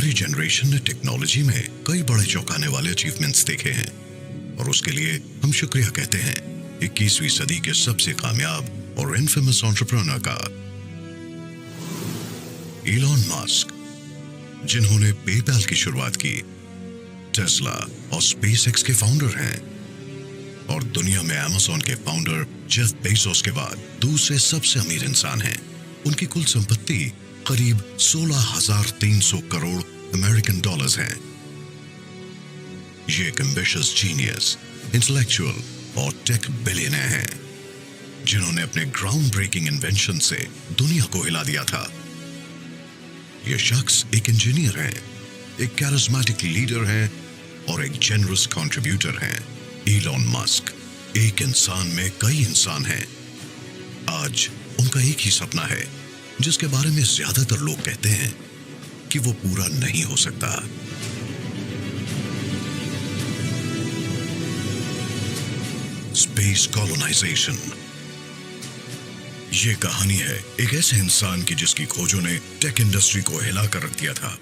हमारी जनरेशन ने टेक्नोलॉजी में कई बड़े चौंकाने वाले अचीवमेंट्स देखे हैं और उसके लिए हम शुक्रिया कहते हैं 21वीं सदी के सबसे कामयाब और इनफेमस एंटरप्रेन्योर का, इलॉन मस्क, जिन्होंने पेपैल की शुरुआत की, टेस्ला और स्पेसएक्स के फाउंडर हैं और दुनिया में अमेज़न के फाउंडर जेफ बेजोस के बाद दूसरे सबसे अमीर इंसान हैं। उनकी कुल संपत्ति करीब 16,300 करोड़ अमेरिकन डॉलर्स हैं। ये एक एम्बिशियस जीनियस, इंटेलेक्चुअल और टेक बिलियनर हैं, जिन्होंने अपने ग्राउंड ब्रेकिंग इन्वेंशन से दुनिया को हिला दिया था। ये शख्स एक इंजीनियर हैं, एक कैरिस्मेटिक लीडर हैं और एक जेनरस कंट्रीब्यूटर हैं। इलॉन मस्क एक इंसान में कई इंसान हैं। आज उनका एक ही सपना है जिसके बारे में ज्यादातर लोग कहते हैं कि वो पूरा नहीं हो सकता। Space colonization. ये कहानी है एक ऐसे इंसान की जिसकी खोजों ने टेक इंडस्ट्री को हिला कर रख दिया था।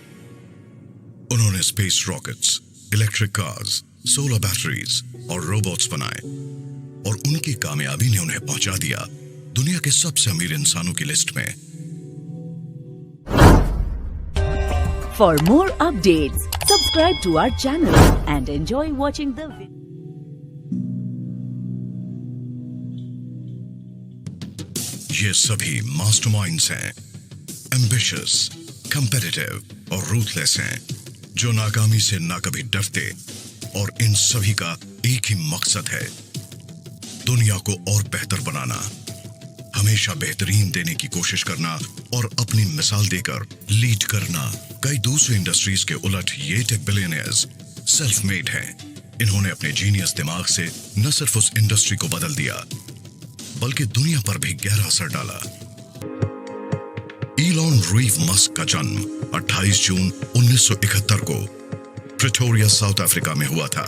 उन्होंने space rockets, electric cars, solar batteries और रोबोट्स बनाए और उनकी कामयाबी ने उन्हें पहुंचा दिया दुनिया के सबसे अमीर इंसानों की लिस्ट में। For more updates, subscribe to our channel and enjoy watching the video. ये सभी मास्टरमाइंड्स हैं, एम्बिशियस, कंपेटिटिव और रूथलेस हैं, जो नाकामी से ना कभी डरते और इन सभी का एक ही मकसद है, दुनिया को और बेहतर बनाना, हमेशा बेहतरीन देने की कोशिश करना और अपनी मिसाल देकर लीड करना। कई दूसरी इंडस्ट्रीज के उलट ये टेक बिलियनियर्स सेल्फ मेड हैं। इन्होंने अपने जीनियस दिमाग से न सिर्फ उस इंडस्ट्री को बदल दिया बल्कि दुनिया पर भी गहरा असर डाला। इलॉन रीव मस्क का जन्म 28 जून 1971 को प्रिटोरिया, साउथ अफ्रीका में हुआ था।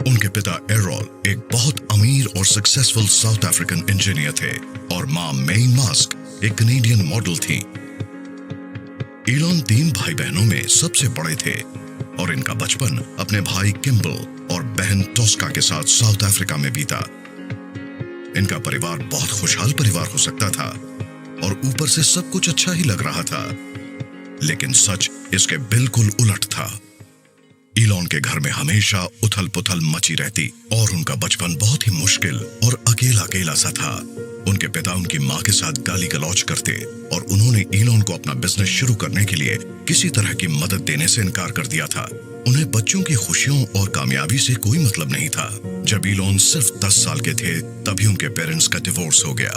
उनके पिता एरोल एक बहुत अमीर और सक्सेसफुल साउथ अफ्रीकन इंजीनियर थे और मां मेइन मस्क एक कनेडियन मॉडल थी। इलॉन 3 भाई बहनों में सबसे बड़े थे और इनका बचपन अपने भाई किम्बल और बहन टोस्का के साथ साउथ अफ्रीका में बीता। इनका परिवार बहुत खुशहाल परिवार हो सकता था और ऊपर से सब कुछ अच्छा ही लग रहा था, लेकिन सच इसके बिल्कुल उलट था। इलॉन के घर में हमेशा उथल पुथल मची रहती और उनका बचपन बहुत ही मुश्किल और अकेला अकेला सा था। उनके पिता उनकी मां के साथ गाली गलौज करते और उन्होंने इलॉन को अपना बिजनेस शुरू करने के लिए किसी तरह की मदद देने से इनकार कर दिया था। उन्हें बच्चों की खुशियों और कामयाबी से कोई मतलब नहीं था। जब इलॉन सिर्फ 10 साल के थे तभी उनके पेरेंट्स का डिवोर्स हो गया,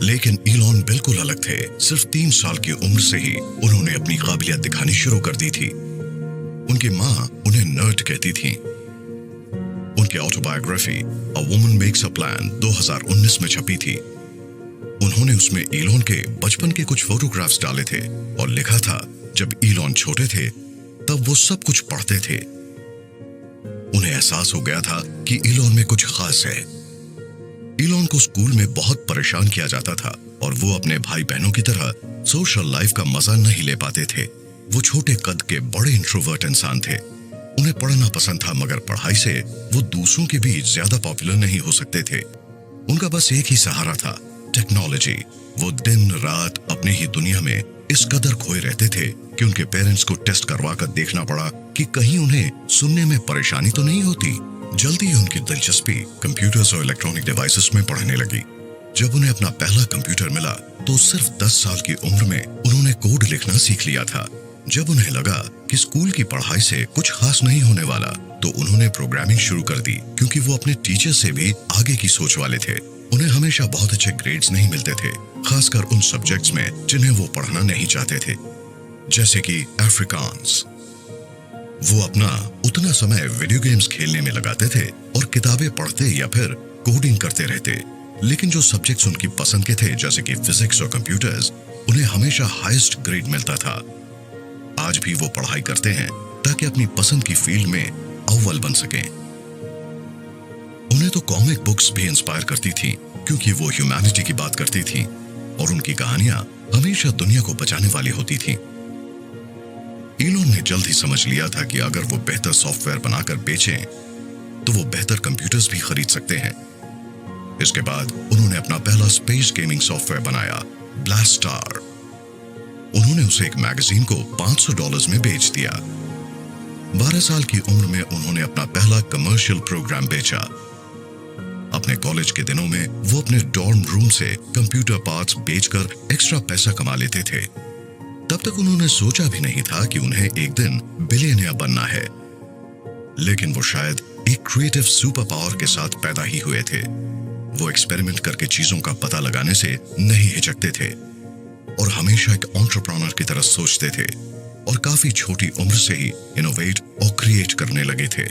लेकिन इलॉन बिल्कुल अलग थे। सिर्फ 3 साल की उम्र से ही उन्होंने अपनी काबिलियत दिखानी शुरू कर दी थी। उनकी मां उन्हें नर्ड कहती थी। उनकी autobiography a woman makes a plan 2019 में छपी थी। उन्होंने उसमें इलॉन के बचपन के कुछ फोटोग्राफ्स डाले थे और लिखा था, जब इलॉन छोटे थे तब वो सब कुछ पढ़ते थे। उन्हें एहसास हो गया था कि इलॉन में कुछ खास है। इलॉन को स्कूल में बहुत परेशान किया जाता था और वो अपने भाई बहनों की तरह सोशल लाइफ का मजा नहीं ले पाते थे। वो छोटे कद के बड़े इंट्रोवर्ट इंसान थे। उन्हें पढ़ना पसंद था मगर पढ़ाई से वो दूसरों के बीच ज्यादा पॉपुलर नहीं हो सकते थे। उनका बस एक ही सहारा था, टेक्नोलॉजी। वो दिन रात अपने ही दुनिया में इस कदर खोए रहते थे कि उनके पेरेंट्स को टेस्ट करवा कर देखना पड़ा कि कहीं उन्हें सुनने में परेशानी तो नहीं होती। जल्दी ही उनकी दिलचस्पी कंप्यूटर्स और इलेक्ट्रॉनिक डिवाइसेस में पढ़ने लगी। जब उन्हें अपना पहला कंप्यूटर मिला तो सिर्फ 10 साल की उम्र में उन्होंने कोड लिखना सीख लिया था। जब उन्हें लगा कि स्कूल की पढ़ाई से कुछ खास नहीं होने वाला तो उन्होंने प्रोग्रामिंग शुरू कर दी, क्योंकि वो अपने टीचर से भी आगे की सोच वाले थे। उन्हें हमेशा बहुत अच्छे ग्रेड्स नहीं मिलते थे, खासकर उन सब्जेक्ट्स में जिन्हें वो पढ़ना नहीं चाहते थे, जैसे कि अफ्रीकांस। वो अपना उतना समय वीडियो गेम्स खेलने में लगाते थे और किताबें पढ़ते या फिर कोडिंग करते रहते। लेकिन जो सब्जेक्ट्स उनकी पसंद के थे, जैसे कि फिजिक्स और कंप्यूटर्स, उन्हें हमेशा हाईएस्ट ग्रेड मिलता था। आज भी वो पढ़ाई करते हैं ताकि अपनी पसंद की फील्ड में अव्वल बन सकें। उन्हें तो कॉमिक बुक्स भी इंस्पायर करती थी, क्योंकि वो ह्यूमैनिटी की बात करती थी। और उनकी कहानियां हमेशा दुनिया को बचाने वाली होती थीं। इलोन ने जल्द ही समझ लिया था कि अगर वो बेहतर सॉफ्टवेयर बनाकर बेचें तो वो बेहतर कंप्यूटर्स भी खरीद सकते हैं। इसके बाद उन्होंने अपना पहला स्पेस गेमिंग सॉफ्टवेयर बनाया, ब्लास्टार। उन्होंने उसे एक मैगजीन को $500 में बेच दिया। 12 साल की उम्र में उन्होंने अपना पहला कमर्शियल प्रोग्राम बेचा। अपने कॉलेज के दिनों में वो अपने डॉर्म रूम से कंप्यूटर पार्ट्स बेचकर एक्स्ट्रा पैसा कमा लेते थे। तब तक उन्होंने सोचा भी नहीं था कि उन्हें एक दिन बिलियनियर बनना है। लेकिन वो शायद एक क्रिएटिव सुपर पावर के साथ पैदा ही हुए थे। वो एक्सपेरिमेंट करके चीजों का पता लगाने से नहीं हिचकते थे और हमेशा एक एंटरप्रेन्योर की तरह सोचते थे और काफी छोटी उम्र से ही इनोवेट और क्रिएट करने लगे थे।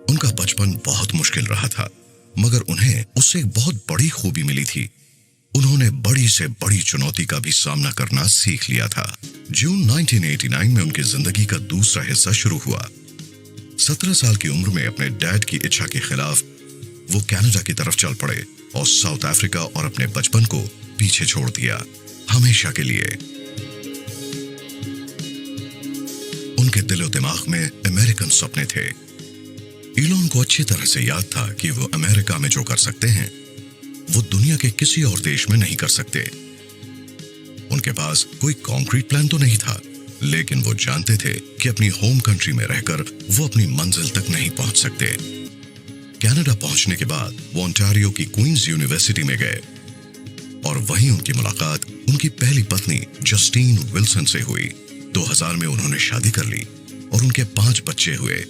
उनका बचपन बहुत मुश्किल रहा था, मगर उन्हें उससे एक बहुत बड़ी खूबी मिली थी। उन्होंने बड़ी से बड़ी चुनौती का भी सामना करना सीख लिया था। जून 1989 में उनकी जिंदगी का दूसरा हिस्सा शुरू हुआ। 17 साल की उम्र में अपने डैड की इच्छा के खिलाफ वो कनाडा की तरफ चल पड़े और साउथ अफ्रीका और अपने बचपन को पीछे छोड़ दिया, हमेशा के लिए। उनके दिलो दिमाग में अमेरिकन सपने थे। इलोन को अच्छी तरह से याद था कि वो अमेरिका में जो कर सकते हैं वो दुनिया के किसी और देश में नहीं कर सकते। उनके पास कोई कॉन्क्रीट प्लान तो नहीं था, लेकिन वो जानते थे कि अपनी होम कंट्री में रहकर वो अपनी मंजिल तक नहीं पहुंच सकते। कनाडा पहुंचने के बाद वो ओंटारियो की क्वींस यूनिवर्सिटी में गए और वहीं उनकी मुलाकात उनकी पहली पत्नी जस्टीन विल्सन से हुई। 2000 में उन्होंने शादी कर ली और उनके 5 बच्चे हुए।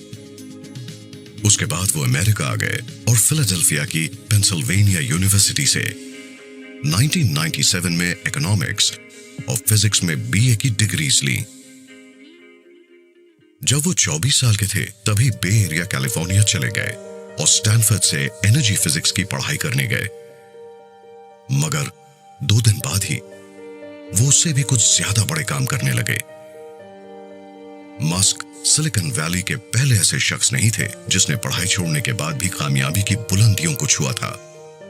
उसके बाद वो अमेरिका आ गए और फिलाडेल्फिया की पेंसिल्वेनिया यूनिवर्सिटी से 1997 में इकोनॉमिक्स और फिजिक्स में बीए की डिग्रीज ली। जब वो 24 साल के थे तभी बे एरिया कैलिफोर्निया चले गए और स्टैनफोर्ड से एनर्जी फिजिक्स की पढ़ाई करने गए। मगर 2 दिन बाद ही वो उससे भी कुछ ज्यादा बड़े काम करने लगे। मस्क सिलिकॉन वैली के पहले ऐसे शख्स नहीं थे जिसने पढ़ाई छोड़ने के बाद भी कामयाबी की बुलंदियों को छुआ था।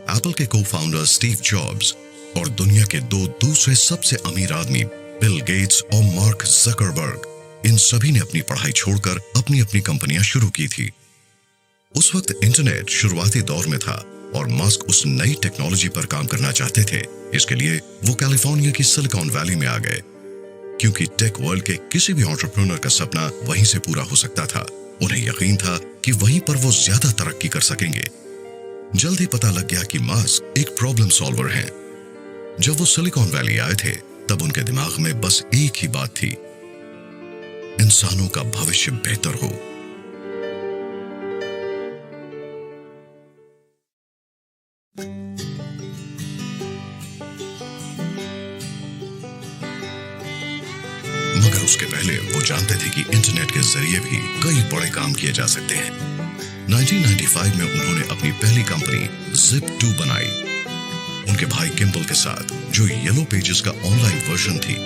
एप्पल के को-फाउंडर स्टीव जॉब्स और दुनिया के 2 दूसरे सबसे अमीर आदमी बिल गेट्स और मार्क जकरबर्ग, इन सभी ने अपनी पढ़ाई छोड़कर अपनी अपनी कंपनियां शुरू की थी। उस वक्त इंटरनेट शुरुआती दौर में था और मस्क उस नई टेक्नोलॉजी पर काम करना चाहते थे। इसके लिए वो कैलिफोर्निया की सिलिकॉन वैली में आ गए, क्योंकि टेक वर्ल्ड के किसी भी एंटरप्रेन्योर का सपना वहीं से पूरा हो सकता था। उन्हें यकीन था कि वहीं पर वो ज्यादा तरक्की कर सकेंगे। जल्द ही पता लग गया कि मस्क एक प्रॉब्लम सॉल्वर हैं। जब वो सिलिकॉन वैली आए थे तब उनके दिमाग में बस एक ही बात थी, इंसानों का भविष्य बेहतर हो। मगर उसके पहले वो जानते थे कि इंटरनेट के जरिए भी कई बड़े काम किए जा सकते हैं। 1995 में उन्होंने अपनी पहली कंपनी Zip2 बनाई, उनके भाई किम्बल के साथ, जो येलो पेजेस का ऑनलाइन वर्जन थी।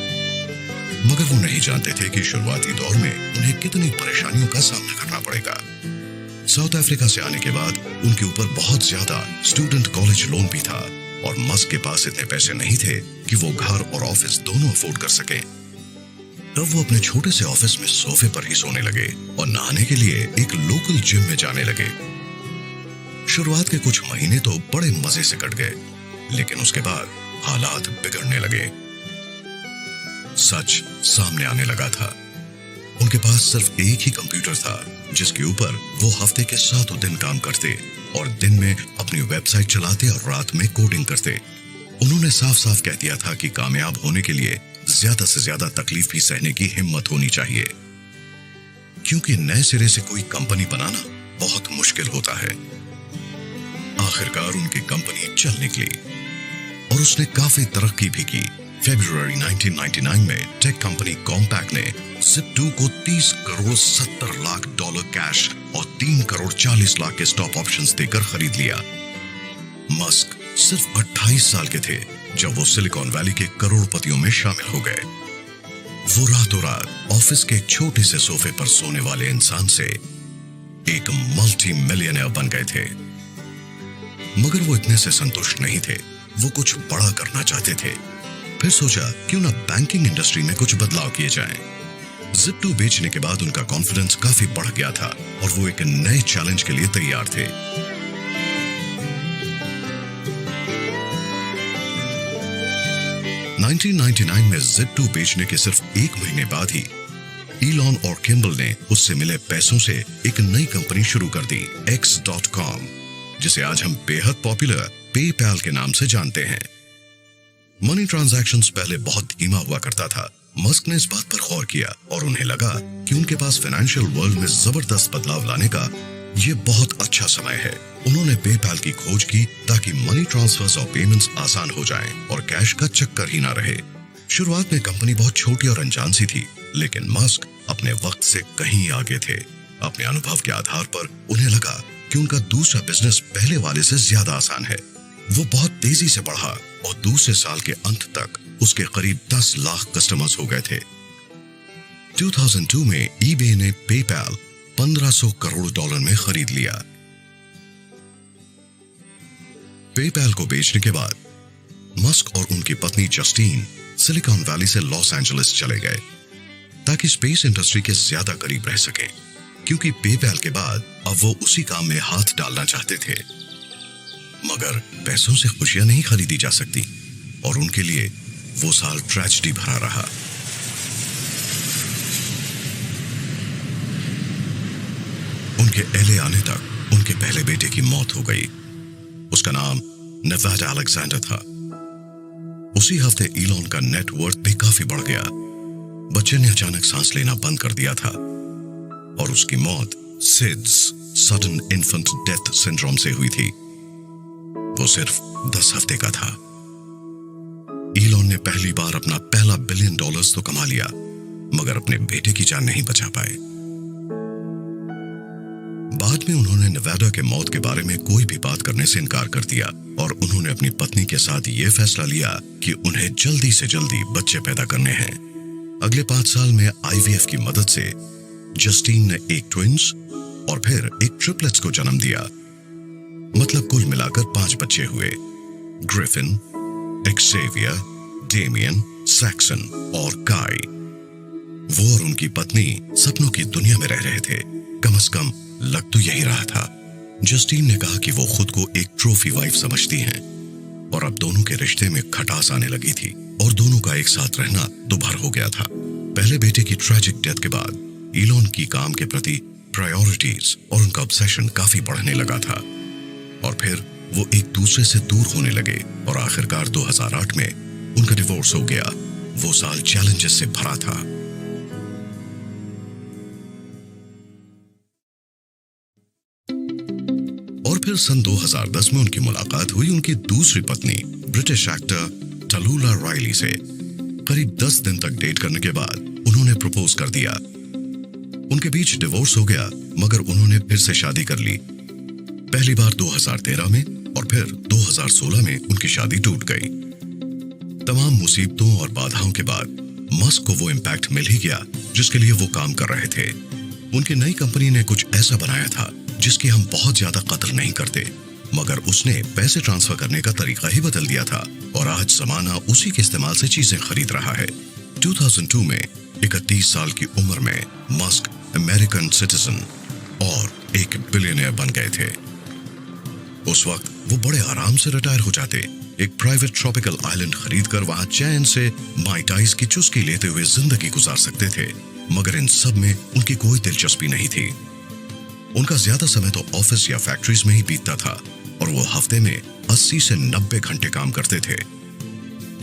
मगर वो नहीं जानते थे कि शुरुआती दौर में उन्हें कितनी परेशानियों का सामना करना पड़ेगा। साउथ अफ्रीका से आने के बाद उनके ऊपर बहुत ज्यादा स्टूडेंट कॉलेज लोन भी था और मस्क के पास इतने पैसे नहीं थे कि वो घर और ऑफिस दोनों अफोर्ड कर सके। तब वो अपने छोटे से ऑफिस में सोफे पर ही सोने लगे और नहाने के लिए एक लोकल जिम में जाने लगे। शुरुआत के कुछ महीने तो बड़े मजे से कट गए, लेकिन उसके बाद हालात बिगड़ने लगे। सच सामने आने लगा था। उनके पास सिर्फ एक ही कंप्यूटर था जिसके ऊपर वो हफ्ते के 7 दिन काम करते और दिन में अपनी वेबसाइट चलाते और रात में कोडिंग करते। उन्होंने साफ साफ कह दिया था कि कामयाब होने के लिए ज्यादा से ज्यादा तकलीफ भी सहने की हिम्मत होनी चाहिए, क्योंकि नए सिरे से कोई कंपनी बनाना बहुत मुश्किल होता है। आखिरकार उनकी कंपनी चल निकली और उसने काफी तरक्की भी की। फरवरी 1999 में टेक कंपनी कॉम्पैक्ट ने Zip2 को $30 करोड़ 70 लाख कैश और $3 करोड़ 40 लाख के स्टॉक ऑप्शंस देकर खरीद लिया। मस्क सिर्फ 28 साल के थे जब वो सिलिकॉन वैली के करोड़पतियों में शामिल हो गए। वो रातों रात ऑफिस के एक छोटे से सोफे पर सोने वाले इंसान से एक मल्टी मिलियनर बन गए थे। मगर वो इतने से संतुष्ट नहीं थे। वो कुछ बड़ा करना चाहते थे। फिर सोचा क्यों ना बैंकिंग इंडस्ट्री में कुछ बदलाव किए जाएं। Zip2 बेचने के बाद उनका कॉन्फिडेंस काफी बढ़ गया था और वो एक नए चैलेंज के लिए तैयार थे। नाइनटीन 1999 में Zip2 बेचने के सिर्फ 1 महीने बाद ही ईलॉन और किम्बल ने उससे मिले पैसों से एक नई कंपनी शुरू कर दी, X.com, जिसे आज हम बेहद पॉपुलर पेपैल के नाम से जानते हैं। मनी ट्रांजैक्शंस पहले बहुत धीमा हुआ करता था। मस्क ने इस बात पर गौर किया और उन्हें लगा कि उनके पास फाइनेंशियल वर्ल्ड में जबरदस्त बदलाव लाने का ये बहुत अच्छा समय है। उन्होंने पेपैल की खोज की ताकि मनी ट्रांसफर्स और पेमेंट्स आसान हो जाएं और कैश का चक्कर ही ना रहे। शुरुआत में कंपनी बहुत छोटी और अनजान सी थी, लेकिन मस्क अपने वक्त से कहीं आगे थे। अपने अनुभव के आधार पर उन्हें लगा कि उनका दूसरा बिजनेस पहले वाले से ज्यादा आसान है। वो बहुत तेजी से बढ़ा और दूसरे साल के अंत तक उसके करीब 10 लाख कस्टमर्स हो गए थे। 2002 में eBay ने पेपैल $1500 करोड़ में खरीद लिया। पेपैल को बेचने के बाद मस्क और उनकी पत्नी जस्टीन सिलिकॉन वैली से लॉस एंजलिस चले गए ताकि स्पेस इंडस्ट्री के ज्यादा करीब रह सकें, क्योंकि पेपैल के बाद अब वो उसी काम में हाथ डालना चाहते थे। मगर पैसों से खुशियां नहीं खरीदी जा सकती और उनके लिए वो साल ट्रेजेडी भरा रहा। उनके एले आने तक उनके पहले बेटे की मौत हो गई। उसका नाम नेवाडा अलेक्जेंडर था। उसी हफ्ते ईलॉन का नेटवर्थ भी काफी बढ़ गया। बच्चे ने अचानक सांस लेना बंद कर दिया था और उसकी मौत seeds sudden infant death syndrome से हुई थी। वो सिर्फ 10 हफ्ते का था। ईलॉन ने पहली बार अपना पहला $1 बिलियन तो कमा लिया, मगर अपने बेटे की जान नहीं बचा पाए। बाद में उन्होंने नेवाडा के मौत के बारे में कोई भी बात करने से इनकार कर दिया और उन्होंने अपनी पत्नी के साथ ये फैसला लिया कि उन्हें जल्दी से जल्दी बच्चे पैदा करने हैं। अगले 5 साल में IVF की मदद से जस्टीन ने एक ट्विंस और फिर एक ट्रिपलेट्स को जन्म दिया। मतलब कुल मिलाकर 5 बच्चे हुए, ग्रिफिन, एक्सेवियर, डेमियन, सैक्सन और काई। वो और उनकी पत्नी सपनों की दुनिया में रह रहे थे। कम से कम लग तो यही रहा था। जस्टीन ने कहा कि वो खुद को एक ट्रॉफी वाइफ समझती हैं और अब दोनों के रिश्ते में खटास आने लगी थी और दोनों का एक साथ रहना दुभर हो गया था। पहले बेटे की ट्रैजिक डेथ के बाद ईलॉन की काम के प्रति प्रायोरिटीज और उनका ऑब्सेशन काफी बढ़ने लगा था और फिर वो एक दूसरे से दूर होने लगे और आखिरकार 2008 में उनका डिवोर्स हो गया। वो साल चैलेंजेस से भरा था। और फिर सन 2010 में उनकी मुलाकात हुई उनकी दूसरी पत्नी ब्रिटिश एक्टर टलूला राइली से। करीब 10 दिन तक डेट करने के बाद उन्होंने प्रपोज कर दिया। उनके बीच डिवोर्स हो गया, मगर उन्होंने फिर से शादी कर ली। पहली बार 2013 में और फिर 2016 में उनकी शादी टूट गई। तमाम मुसीबतों और बाधाओं के बाद मस्क को वो इम्पैक्ट मिल ही गया जिसके लिए वो काम कर रहे थे। उनकी नई कंपनी ने कुछ ऐसा बनाया था जिसकी हम बहुत ज्यादा कदर नहीं करते, मगर उसने पैसे ट्रांसफर करने का तरीका ही बदल दिया था और आज जमाना उसी के इस्तेमाल से चीजें खरीद रहा है। 2002 में 31 साल की उम्र में मस्क अमेरिकन सिटीजन और एक बिलियनियर बन गए थे। उस वक्त वो बड़े आराम से रिटायर हो जाते, एक प्राइवेट ट्रॉपिकल आइलैंड खरीदकर वहां चैन से माई टाइस की चुस्की लेते हुए जिंदगी गुजार सकते थे, मगर इन सब में उनकी कोई दिलचस्पी नहीं थी। उनका ज्यादा समय तो ऑफिस या फैक्ट्रीज में ही बीतता था और वो हफ्ते में 80 से 90 घंटे काम करते थे।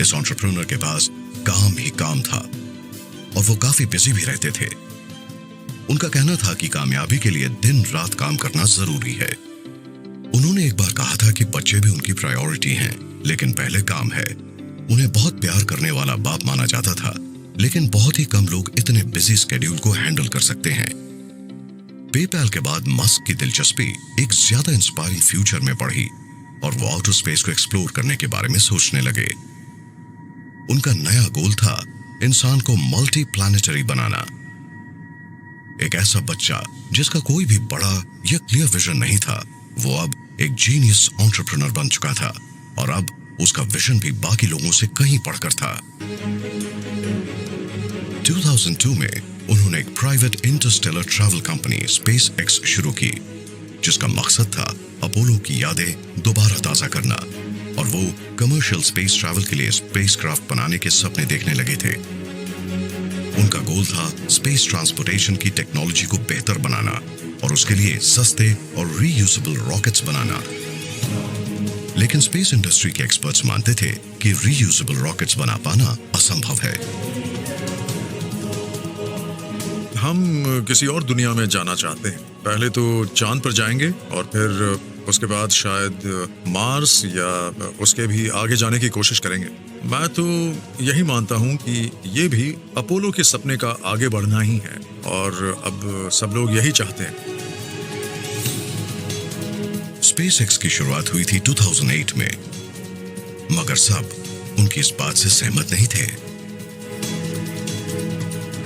इस एंटरप्रेन्योर के पास काम ही काम था और वो काफी बिजी भी रहते थे। उनका कहना था कि कामयाबी के लिए दिन रात काम करना जरूरी है। उन्होंने एक बार कहा था कि बच्चे भी उनकी प्रायोरिटी हैं, लेकिन पहले काम है। उन्हें बहुत प्यार करने वाला बाप माना जाता था, लेकिन बहुत ही कम लोग इतने बिजी स्केड्यूल को हैंडल कर सकते हैं। पेपैल के बाद मस्क की दिलचस्पी एक ज्यादा इंस्पायरिंग फ्यूचर में बढ़ी और वो आउटर स्पेस को एक्सप्लोर करने के बारे में सोचने लगे। उनका नया गोल था इंसान को मल्टी प्लैनेटरी बनाना। एक ऐसा बच्चा जिसका कोई भी बड़ा या क्लियर विजन नहीं था, वो अब एक जीनियस एंटरप्रेन्योर बन चुका था और अब उसका विजन भी बाकी लोगों से कहीं बढ़कर था। 2002 में उन्होंने एक private Interstellar travel company space x शुरू की, जिसका मकसद था अपोलो की यादें दोबारा ताजा करना, और वो कमर्शियल स्पेस ट्रैवल के लिए स्पेसक्राफ्ट बनाने के सपने देखने लगे थे। उनका गोल था स्पेस ट्रांसपोर्टेशन की टेक्नोलॉजी को बेहतर बनाना और उसके लिए सस्ते और रीयूजेबल रॉकेट्स बनाना। लेकिन स्पेस इंडस्ट्री के एक्सपर्ट्स मानते थे कि रीयूजेबल रॉकेट्स बना पाना असंभव है। हम किसी और दुनिया में जाना चाहते हैं। पहले तो चांद पर जाएंगे और फिर उसके बाद शायद मार्स या उसके भी आगे जाने की कोशिश करेंगे। मैं तो यही मानता हूं कि ये भी अपोलो के सपने का आगे बढ़ना ही है, और अब सब लोग यही चाहते हैं। स्पेसएक्स की शुरुआत हुई थी 2008 में, मगर सब उनकी इस बात से सहमत नहीं थे।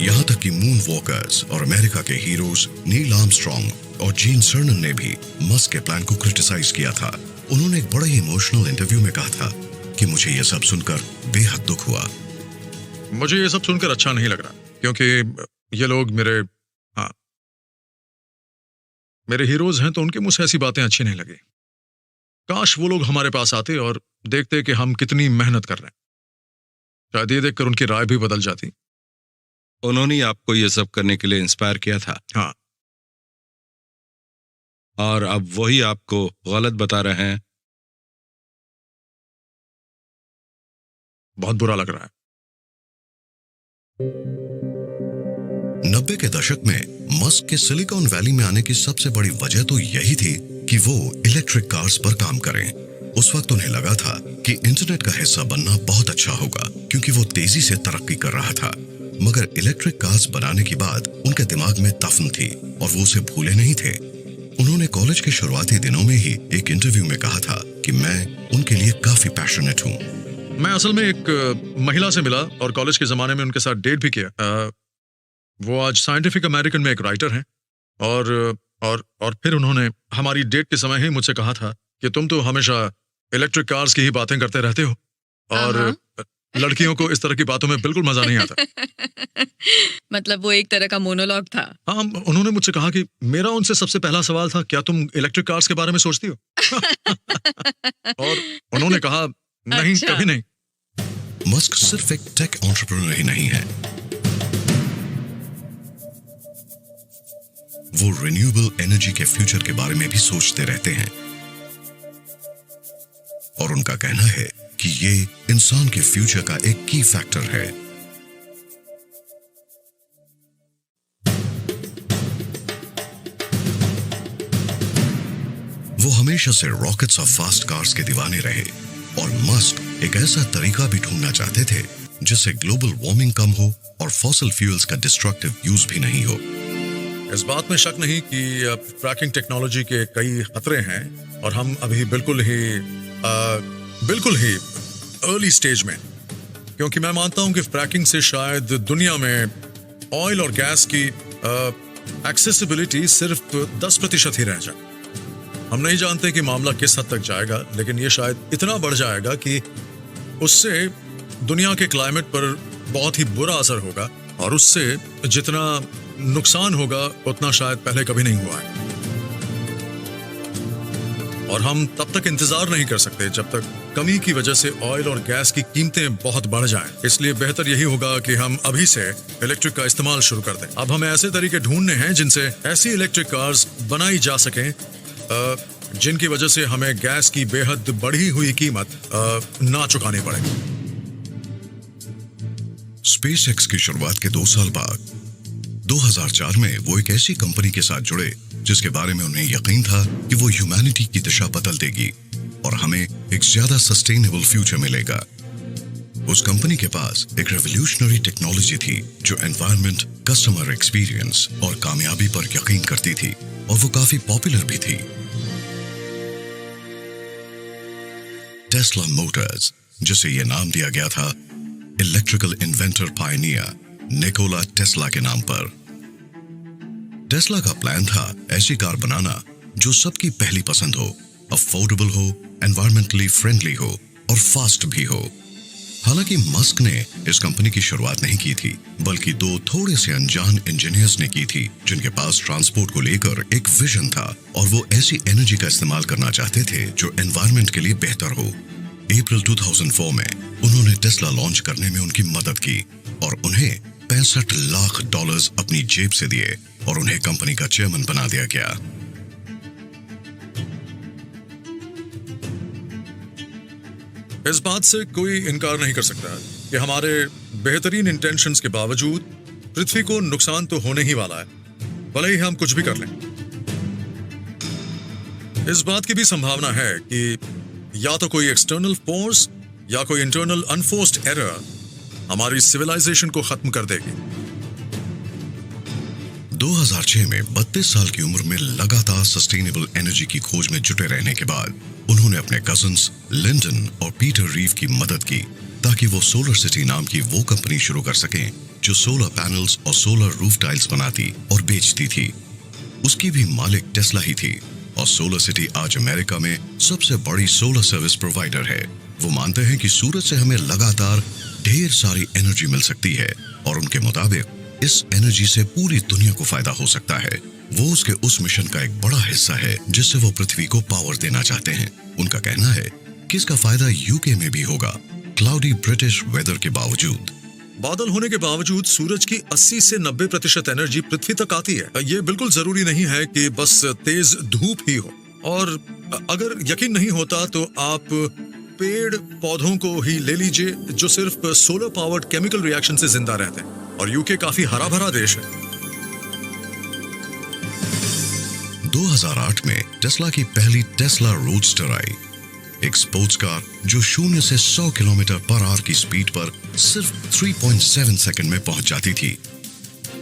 यहां तक कि मून वॉकर्स और अमेरिका के हीरोज नील आर्मस्ट्रॉन्ग और जीन सर्नन ने भी मस्क के प्लान को क्रिटिसाइज किया था। उन्होंने एक बड़े इमोशनल इंटरव्यू में कहा था कि मुझे यह सब सुनकर बेहद दुख हुआ। मुझे ये सब सुनकर अच्छा नहीं लग रहा, क्योंकि ये लोग मेरे हीरोज हैं, तो उनके मुझसे ऐसी बातें अच्छी नहीं लगी। काश वो लोग हमारे पास आते और देखते कि हम कितनी मेहनत कर रहे हैं। शायद ये देखकर उनकी राय भी बदल जाती। उन्होंने आपको ये सब करने के लिए इंस्पायर किया था। हाँ, और अब वही आपको गलत बता रहे हैं। बहुत बुरा लग रहा है। 90 के दशक में मस्क के सिलिकॉन वैली में आने की सबसे बड़ी वजह तो यही थी कि वो इलेक्ट्रिक कार्स पर काम करें। उस वक्त उन्हें लगा था कि इंटरनेट का हिस्सा बनना बहुत अच्छा होगा, क्योंकि वो तेजी से तरक्की कर रहा था। मगर इलेक्ट्रिक कार्स बनाने के बाद उनके दिमाग में दफन थी और वो उसे भूले नहीं थे। उन्होंने कॉलेज के शुरुआती दिनों में ही एक इंटरव्यू में कहा था कि मैं उनके लिए काफी पैशनेट हूँ। मैं असल में एक महिला से मिला और कॉलेज के जमाने में उनके साथ डेट भी किया। वो आज साइंटिफिक अमेरिकन में एक राइटर हैं, और फिर उन्होंने हमारी डेट के समय ही मुझसे कहा था कि तुम तो हमेशा इलेक्ट्रिक कार्स की ही बातें करते रहते हो, और लड़कियों को इस तरह की बातों में बिल्कुल मजा नहीं आता। मतलब वो एक तरह का मोनोलॉग था। हाँ, उन्होंने मुझसे कहा कि मेरा उनसे सबसे पहला सवाल था, क्या तुम इलेक्ट्रिक कार्स के बारे में सोचती हो? और उन्होंने कहा, नहीं, अच्छा। कभी नहीं। मस्क सिर्फ एक टेक एंटरप्रेन्योर ही नहीं है, वो रिन्यूएबल एनर्जी के फ्यूचर के बारे में भी सोचते रहते हैं, और उनका कहना है कि ये इंसान के फ्यूचर का एक की फैक्टर है। वो हमेशा से रॉकेट्स और फास्ट कार्स के दीवाने रहे, और मस्क एक ऐसा तरीका भी ढूंढना चाहते थे जिससे ग्लोबल वार्मिंग कम हो और फॉसिल फ्यूल्स का डिस्ट्रक्टिव यूज भी नहीं हो। इस बात में शक नहीं कि फ्रैकिंग टेक्नोलॉजी के कई खतरे हैं, और हम अभी बिल्कुल ही अर्ली स्टेज में, क्योंकि मैं मानता हूं कि फ्रैकिंग से शायद दुनिया में ऑयल और गैस की एक्सेसिबिलिटी सिर्फ 10% ही रह जाए। हम नहीं जानते कि मामला किस हद तक जाएगा, लेकिन ये शायद इतना बढ़ जाएगा कि उससे दुनिया के क्लाइमेट पर बहुत ही बुरा असर होगा, और उससे जितना नुकसान होगा उतना शायद पहले कभी नहीं हुआ है। और हम तब तक इंतजार नहीं कर सकते जब तक कमी की वजह से ऑयल और गैस की कीमतें बहुत बढ़ जाएं। इसलिए बेहतर यही होगा कि हम अभी से इलेक्ट्रिक का इस्तेमाल शुरू कर दें। अब हमें ऐसे तरीके ढूंढने हैं जिनसे ऐसी इलेक्ट्रिक कार्स बनाई जा सकें जिनकी वजह से हमें गैस की बेहद बढ़ी हुई कीमत ना चुकानी पड़े। स्पेसएक्स की शुरुआत के 2 साल बाद 2004 में वो एक ऐसी कंपनी के साथ जुड़े जिसके बारे में उन्हें यकीन था कि वो ह्यूमैनिटी की दिशा बदल देगी और हमें एक ज्यादा सस्टेनेबल फ्यूचर मिलेगा। उस कंपनी के पास एक रेवोल्यूशनरी टेक्नोलॉजी थी जो एनवायरनमेंट, कस्टमर एक्सपीरियंस और कामयाबी पर यकीन करती थी, और वो काफी पॉपुलर भी थी। टेस्ला मोटर्स, जिसे ये नाम दिया गया था electrical inventor Pioneer Nikola Tesla के नाम पर। टेस्ला का प्लान था ऐसी कार बनाना जो सबकी पहली पसंद हो, अफोर्डेबल हो, एनवायरमेंटली फ्रेंडली हो और फास्ट भी हो। हालांकि मस्क ने इस कंपनी की शुरुआत नहीं की थी, बल्कि दो थोड़े से अनजान इंजीनियर्स ने की थी, जिनके पास ट्रांसपोर्ट को लेकर एक विजन था और वो ऐसी एनर्जी का इस्तेमाल करना चाहते थे जो एनवायरनमेंट के लिए बेहतर हो। अप्रैल 2004 में उन्होंने टेस्ला लॉन्च करने में उनकी मदद की और उन्हें $65 लाख अपनी जेब से दिए और उन्हें कंपनी का चेयरमैन बना दिया गया। इस बात से कोई इनकार नहीं कर सकता कि हमारे बेहतरीन इंटेंशंस के बावजूद पृथ्वी को नुकसान तो होने ही वाला है, भले ही हम कुछ भी कर लें। इस बात की भी संभावना है कि या तो कोई एक्सटर्नल फोर्स या कोई इंटरनल अनफोर्स्ड एरर हमारी सिविलाइजेशन को खत्म कर देगी। 2006 में 32 साल की उम्र में लगातार सस्टेनेबल एनर्जी की खोज में जुटे रहने के बाद उन्होंने अपने कजिन्स लिंडन और पीटर रीव की मदद की ताकि वो सोलर सिटी नाम की वो कंपनी शुरू कर सकें जो सोलर पैनल्स और सोलर रूफ टाइल्स बनाती और बेचती थी। उसकी भी मालिक टेस्ला ही थी और सोलर सिटी आज अमेरिका में सबसे बड़ी सोलर सर्विस प्रोवाइडर है। वो मानते हैं कि सूरज से हमें लगातार ढेर सारी एनर्जी मिल सकती है और उनके मुताबिक इस एनर्जी से पूरी दुनिया को फायदा हो सकता है। वो उसके उस मिशन का एक बड़ा हिस्सा है जिससे वो पृथ्वी को पावर देना चाहते हैं। उनका कहना है कि इसका फायदा यूके में भी होगा, क्लाउडी ब्रिटिश वेदर के बावजूद। बादल होने के बावजूद सूरज की 80 से 90% एनर्जी पृथ्वी तक आती है। ये बिल्कुल जरूरी नहीं है कि बस तेज धूप ही हो, और अगर यकीन नहीं होता तो आप पेड़ पौधों को ही ले लीजिए जो सिर्फ सोलर पावर्ड केमिकल रिएक्शन से जिंदा रहते हैं, और यूके काफी हरा भरा देश है। 2008 में टेस्ला की पहली टेस्ला रोडस्टर आई, एक स्पोर्ट्स कार जो 0 से 100 किलोमीटर पर आवर की स्पीड पर सिर्फ 3.7 सेकंड में पहुंच जाती थी,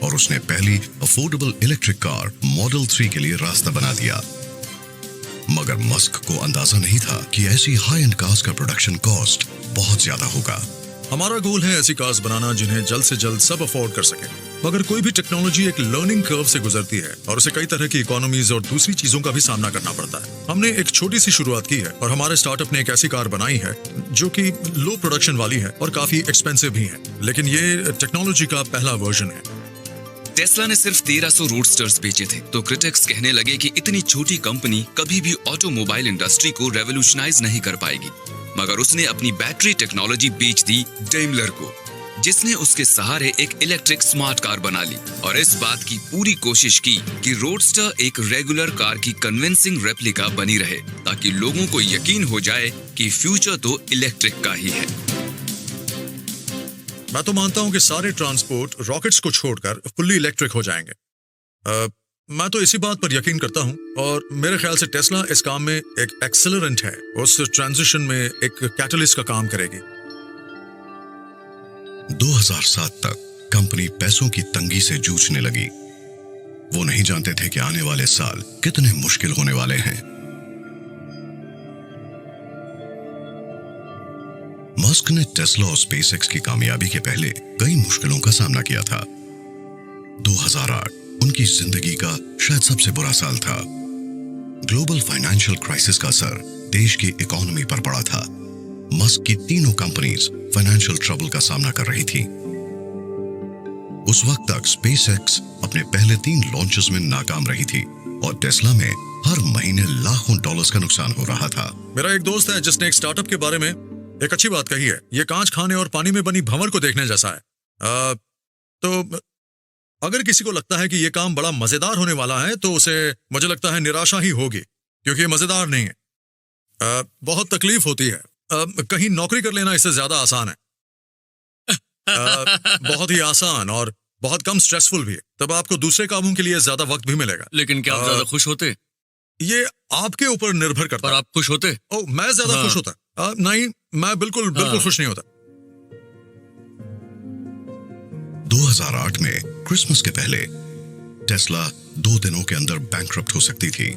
और उसने पहली अफोर्डेबल इलेक्ट्रिक कार मॉडल 3 के लिए रास्ता बना दिया। मगर मस्क को अंदाजा नहीं था कि ऐसी हाई एंड कार्स का प्रोडक्शन कॉस्ट बहुत ज्यादा होगा। हमारा गोल है ऐसी कार्स बनाना जिन्हें जल्द से जल्द सब अफोर्ड कर सके, मगर कोई भी टेक्नोलॉजी एक लर्निंग कर्व से गुजरती है और उसे कई तरह की इकोनॉमीज और दूसरी चीजों का भी सामना करना पड़ता है। हमने एक छोटी सी शुरुआत की है और हमारे स्टार्टअप ने एक ऐसी कार बनाई है जो कि लो प्रोडक्शन वाली है और काफी एक्सपेंसिव भी है, लेकिन ये टेक्नोलॉजी का पहला वर्जन है। टेस्ला ने सिर्फ 1300 रोडस्टर्स बेचे थे तो क्रिटिक्स कहने लगे कि इतनी छोटी कंपनी कभी भी ऑटोमोबाइल इंडस्ट्री को रेवोल्यूशनाइज नहीं कर पाएगी। मगर उसने अपनी बैटरी टेक्नोलॉजी बेच दी डेमलर को, जिसने उसके सहारे एक इलेक्ट्रिक स्मार्ट कार बना ली और इस बात की पूरी कोशिश की कि रोडस्टर एक रेगुलर कार की कन्विंसिंग रेप्लिका बनी रहे, ताकि लोगों को यकीन हो जाए कि फ्यूचर तो इलेक्ट्रिक का ही है। मैं तो मानता हूं कि सारे ट्रांसपोर्ट रॉकेट्स को छोड़कर फुल्ली इलेक्ट्रिक हो जाएंगे। मैं तो इसी बात पर यकीन करता हूं, और मेरे ख्याल से टेस्ला इस काम में एक एक्सेलरेंट है, उस ट्रांजिशन में एक कैटलिस्ट का काम करेगी। 2007 तक कंपनी पैसों की तंगी से जूझने लगी। वो नहीं जानते थे कि आने वाले साल कितने मुश्किल होने वाले हैं। मस्क ने टेस्ला और स्पेसएक्स की कामयाबी के पहले कई मुश्किलों का सामना किया था। 2008 उनकी जिंदगी का शायद सबसे बुरा साल था। ग्लोबल फाइनेंशियल क्राइसिस का असर देश की इकोनॉमी पर पड़ा था। मस्क की तीनों कंपनीज फाइनेंशियल ट्रबल का सामना कर रही थी। उस वक्त तक स्पेसएक्स अपने पहले 3 लॉन्चेस में नाकाम रही थी और टेस्ला में हर महीने लाखों डॉलर्स का नुकसान हो रहा था। मेरा एक दोस्त है जिसने एक स्टार्टअप के बारे में एक अच्छी बात कही है। ये कांच खाने और पानी में बनी भंवर को देखने जैसा है। तो अगर किसी को लगता है कि ये काम बड़ा मजेदार होने वाला है तो उसे, मुझे लगता है, निराशा ही होगी, क्योंकि ये मजेदार नहीं है। बहुत तकलीफ होती है। कहीं नौकरी कर लेना इससे ज्यादा आसान है। बहुत ही आसान और बहुत कम स्ट्रेसफुल भी है। तब आपको दूसरे कामों के लिए ज्यादा वक्त भी मिलेगा। लेकिन क्या आप ज्यादा खुश होते? ये आपके ऊपर निर्भर करता है। पर आप खुश होते? ओ, मैं ज्यादा खुश होता? नहीं, मैं बिल्कुल खुश नहीं होता। 2008 में क्रिसमस के पहले टेस्ला 2 दिनों के अंदर बैंकरप्ट हो सकती थी।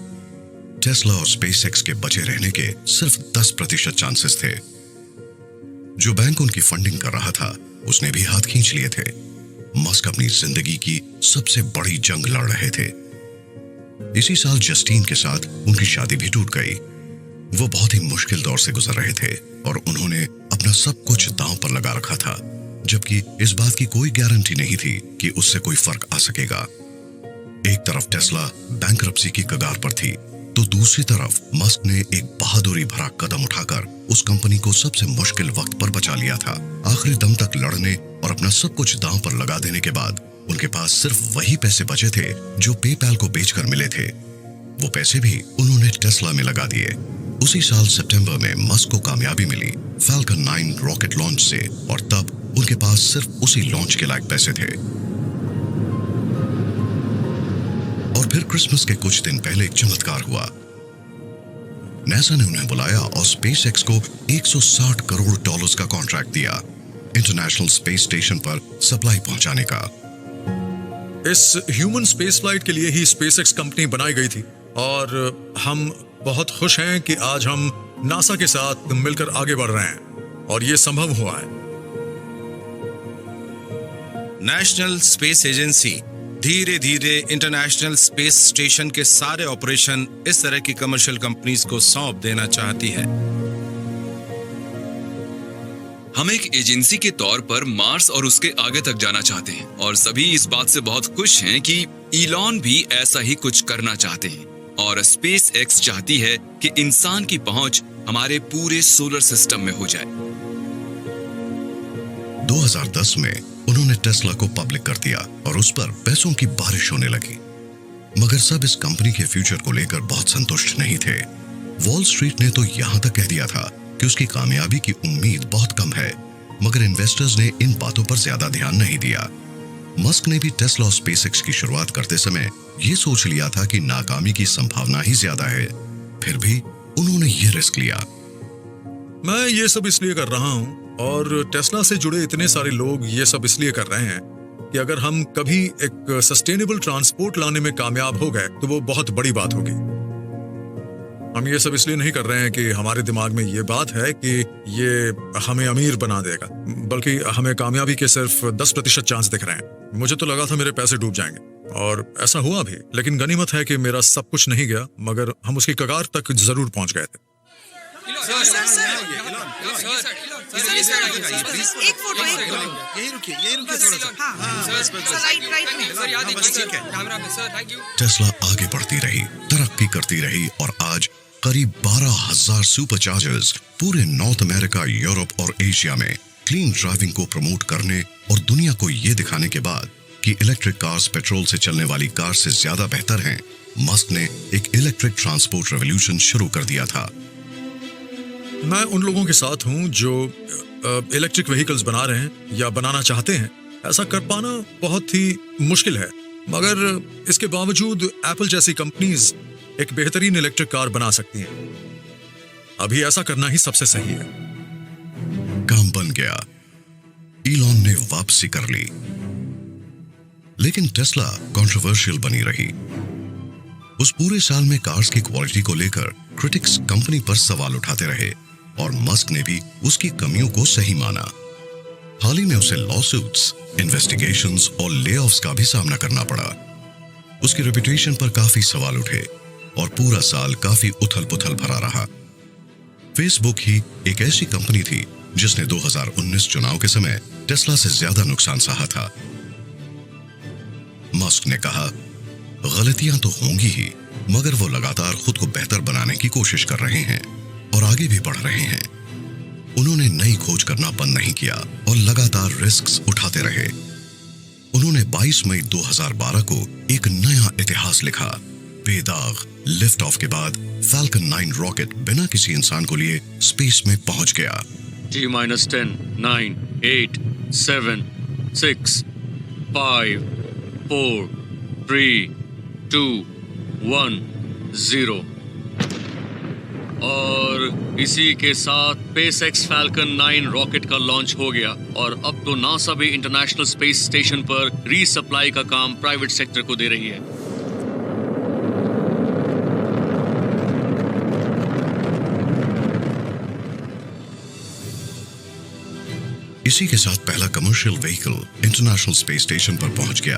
टेस्ला और स्पेसएक्स के बचे रहने के सिर्फ 10% चांसेस थे। जो बैंक उनकी फंडिंग कर रहा था उसने भी हाथ खींच लिए थे। मस्क अपनी जिंदगी की सबसे बड़ी जंग लड़ रहे थे। इसी साल जस्टीन के साथ उनकी शादी भी टूट गई। वो बहुत ही मुश्किल दौर से गुजर रहे थे और उन्होंने अपना सब कुछ दांव पर लगा रखा था, जबकि इस बात की कोई गारंटी नहीं थी कि उससे कोई फर्क आ सकेगा। एक तरफ टेस्ला बैंकरप्सी की कगार पर थी, तो दूसरी तरफ मस्क ने एक बहादुरी भरा कदम उठाकर उस कंपनी को सबसे मुश्किल वक्त पर बचा लिया था। आखिरी दम तक लड़ने और अपना सब कुछ दांव पर लगा देने के बाद उनके पास सिर्फ वही पैसे बचे थे जो पेपैल को बेचकर मिले थे। वो पैसे भी उन्होंने टेस्ला में लगा दिए। उसी साल सितंबर में मस्क को कामयाबी मिली फाल्कन 9 रॉकेट लॉन्च से, और तब उनके पास सिर्फ उसी लॉन्च के लायक पैसे थे। और फिर क्रिसमस के कुछ दिन पहले एक चमत्कार हुआ। नासा ने उन्हें बुलाया और स्पेसएक्स को $160 करोड़ का कॉन्ट्रैक्ट दिया इंटरनेशनल स्पेस स्टेशन पर सप्लाई पहुंचाने का। इस ह्यूमन स्पेस फ्लाइट के लिए ही स्पेसएक्स कंपनी बनाई गई थी, और हम बहुत खुश हैं कि आज हम नासा के साथ मिलकर आगे बढ़ रहे हैं और ये संभव हुआ है। नेशनल स्पेस एजेंसी धीरे धीरे इंटरनेशनल स्पेस स्टेशन के सारे ऑपरेशन इस तरह की कमर्शियल कंपनीज को सौंप देना चाहती है। हम एक एजेंसी के तौर पर मार्स और उसके आगे तक जाना चाहते हैं, और सभी इस बात से बहुत खुश हैं कि इलॉन भी ऐसा ही कुछ करना चाहते हैं, और स्पेस एक्स चाहती है कि इंसान की पहुंच हमारे पूरे सोलर सिस्टम में हो जाए। 2010 में उन्होंने टेस्ला को पब्लिक कर दिया और उस पर पैसों की बारिश होने लगी। मगर सब इस कंपनी के फ्यूचर को लेकर बहुत संतुष्ट नहीं थे। वॉल स्ट्रीट ने तो यहां तक कह दिया था कि उसकी कामयाबी की उम्मीद बहुत कम है, मगर इन्वेस्टर्स ने इन बातों पर ज्यादा ध्यान नहीं दिया। मस्क ने भी टेस्ला और स्पेसएक्स की शुरुआत करते समय ये सोच लिया था कि नाकामी की संभावना ही ज्यादा है, फिर भी उन्होंने ये रिस्क लिया। मैं ये सब इसलिए कर रहा हूं, और टेस्ला से जुड़े इतने सारे लोग ये सब इसलिए कर रहे हैं कि अगर हम कभी एक सस्टेनेबल ट्रांसपोर्ट लाने में कामयाब हो गए तो वो बहुत बड़ी बात होगी। हम ये सब इसलिए नहीं कर रहे हैं कि हमारे दिमाग में ये बात है कि ये हमें अमीर बना देगा, बल्कि हमें कामयाबी के सिर्फ 10% चांस दिख रहे हैं। मुझे तो लगा था मेरे पैसे डूब जाएंगे, और ऐसा हुआ भी, लेकिन गनीमत है कि मेरा सब कुछ नहीं गया, मगर हम उसकी कगार तक जरूर पहुंच गए थे। एक फोटो यही रुकिए टेस्ला आगे बढ़ती रही, तरक्की करती रही, और आज करीब 12,000 सुपरचार्जर्स पूरे नॉर्थ अमेरिका, यूरोप और एशिया में क्लीन ड्राइविंग को प्रमोट करने और दुनिया को ये दिखाने के बाद कि इलेक्ट्रिक कार्स पेट्रोल से चलने वाली कार से ज्यादा बेहतर हैं, मस्क ने एक इलेक्ट्रिक ट्रांसपोर्ट रेवोल्यूशन शुरू कर दिया था। मैं उन लोगों के साथ हूं जो इलेक्ट्रिक व्हीकल्स बना रहे हैं या बनाना चाहते हैं। ऐसा कर पाना बहुत ही मुश्किल है, मगर इसके बावजूद एप्पल जैसी कंपनीज एक बेहतरीन इलेक्ट्रिक कार बना सकती हैं। अभी ऐसा करना ही सबसे सही है। काम बन गया, इलॉन ने वापसी कर ली, लेकिन टेस्ला कंट्रोवर्शियल बनी रही। उस पूरे साल में कार्स की क्वालिटी को लेकर क्रिटिक्स कंपनी पर सवाल उठाते रहे, और मस्क ने भी उसकी कमियों को सही माना। हाल ही में उसे लॉसूट्स, इन्वेस्टिगेशंस और लेऑफ्स का भी सामना करना पड़ा। उसकी रेपुटेशन पर काफी सवाल उठे और पूरा साल काफी उथल-पुथल भरा रहा। फेसबुक ही एक ऐसी कंपनी थी जिसने 2019 चुनाव के समय टेस्ला से ज्यादा नुकसान सहा था। मस्क ने कहा, गलतियां तो होंगी ही, मगर वो लगातार खुद को बेहतर बनाने की कोशिश कर रहे हैं और आगे भी बढ़ रहे हैं। उन्होंने नई खोज करना बंद नहीं किया और लगातार रिस्क्स उठाते रहे। उन्होंने 22 मई 2012 को एक नया इतिहास लिखा। बेदाग लिफ्ट ऑफ के बाद फाल्कन 9 रॉकेट बिना किसी इंसान को लिए स्पेस में पहुंच गया। T-10, 9, 8, 7, 6, 5, 4, 3, 2, 1, 0। और इसी के साथ स्पेसएक्स फाल्कन 9 रॉकेट का लॉन्च हो गया, और अब तो नासा भी इंटरनेशनल स्पेस स्टेशन पर रीसप्लाई का काम प्राइवेट सेक्टर को दे रही है। इसी के साथ पहला commercial vehicle international space station पर पहुंच गया,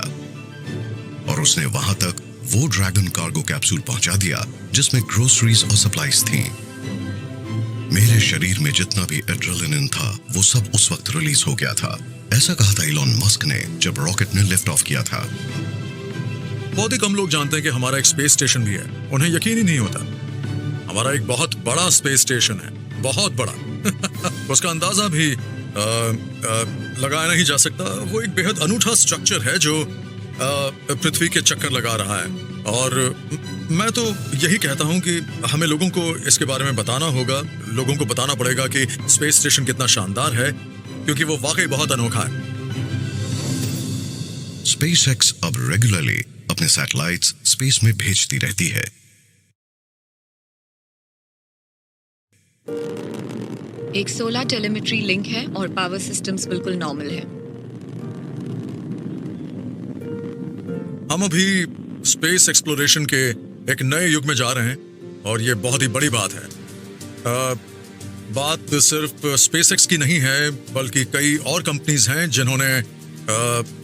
और उसने वहां तक वो ड्रैगन कार्गो कैप्सूल पहुंचा दिया जिसमें ग्रोसरीज और सप्लाईज थीं। मेरे शरीर में जितना भी एड्रेनालिन था वो सब उस वक्त रिलीज हो गया था। ऐसा कहा था इलॉन मस्क ने जब रॉकेट ने लिफ्ट ऑफ किया था। बहुत ही कम लोग जानते हैं कि हमारा एक स्पेस स्टेशन भी है, उन्हें यकीन ही नहीं होता। हमारा एक बहुत बड़ा स्पेस स्टेशन है, बहुत बड़ा। उसका अंदाजा भी लगाया नहीं जा सकता। वो एक बेहद अनूठा स्ट्रक्चर है जो पृथ्वी के चक्कर लगा रहा है। और मैं तो यही कहता हूं कि हमें लोगों को इसके बारे में बताना होगा, लोगों को बताना पड़ेगा कि स्पेस स्टेशन कितना शानदार है, क्योंकि वो वाकई बहुत अनोखा है। SpaceX अब रेगुलरली अपने सैटेलाइट्स स्पेस में भेजती रहती है। एक 16 टेलीमेट्री लिंक है और पावर सिस्टम्स बिल्कुल नॉर्मल है। हम अभी स्पेस एक्सप्लोरेशन के एक नए युग में जा रहे हैं और ये बहुत ही बड़ी बात है। बात सिर्फ SpaceX की नहीं है, बल्कि कई और कंपनीज हैं जिन्होंने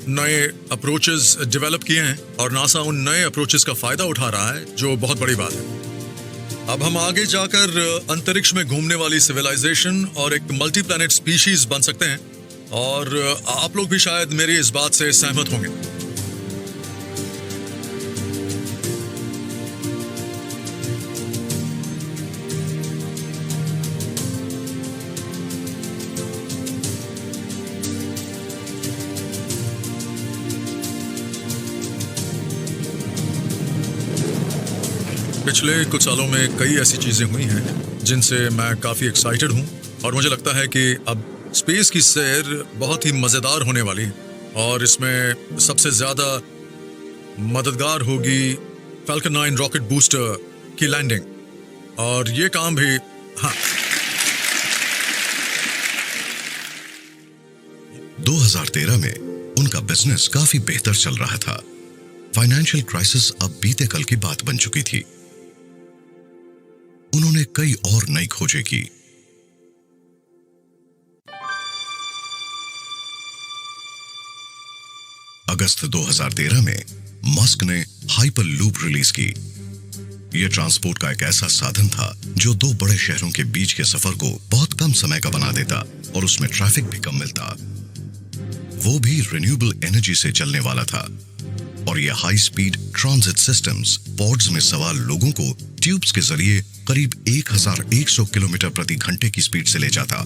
नए अप्रोचेस डेवलप किए हैं और नासा उन नए अप्रोचेस का फायदा उठा रहा है, जो बहुत बड़ी बात है। अब हम आगे जाकर अंतरिक्ष में घूमने वाली सिविलाइजेशन और एक मल्टी प्लैनेट स्पीशीज बन सकते हैं, और आप लोग भी शायद मेरी इस बात से सहमत होंगे। पिछले कुछ सालों में कई ऐसी चीजें हुई हैं जिनसे मैं काफी एक्साइटेड हूं, और मुझे लगता है कि अब स्पेस की सैर बहुत ही मजेदार होने वाली है, और इसमें सबसे ज्यादा मददगार होगी फैल्कन 9 रॉकेट बूस्टर की लैंडिंग। और ये काम भी 2013 में उनका बिजनेस काफी बेहतर चल रहा था। फाइनेंशियल क्राइसिस अब बीते कल की बात बन चुकी थी। उन्होंने कई और नई खोजें की। अगस्त 2013 में मस्क ने हाइपरलूप रिलीज की। यह ट्रांसपोर्ट का एक ऐसा साधन था जो दो बड़े शहरों के बीच के सफर को बहुत कम समय का बना देता और उसमें ट्रैफिक भी कम मिलता। वो भी रिन्यूएबल एनर्जी से चलने वाला था, और ये high speed transit systems pods में सवार लोगों को ट्यूब्स के जरिए करीब 1100 किलोमीटर प्रति घंटे की स्पीड से ले जाता।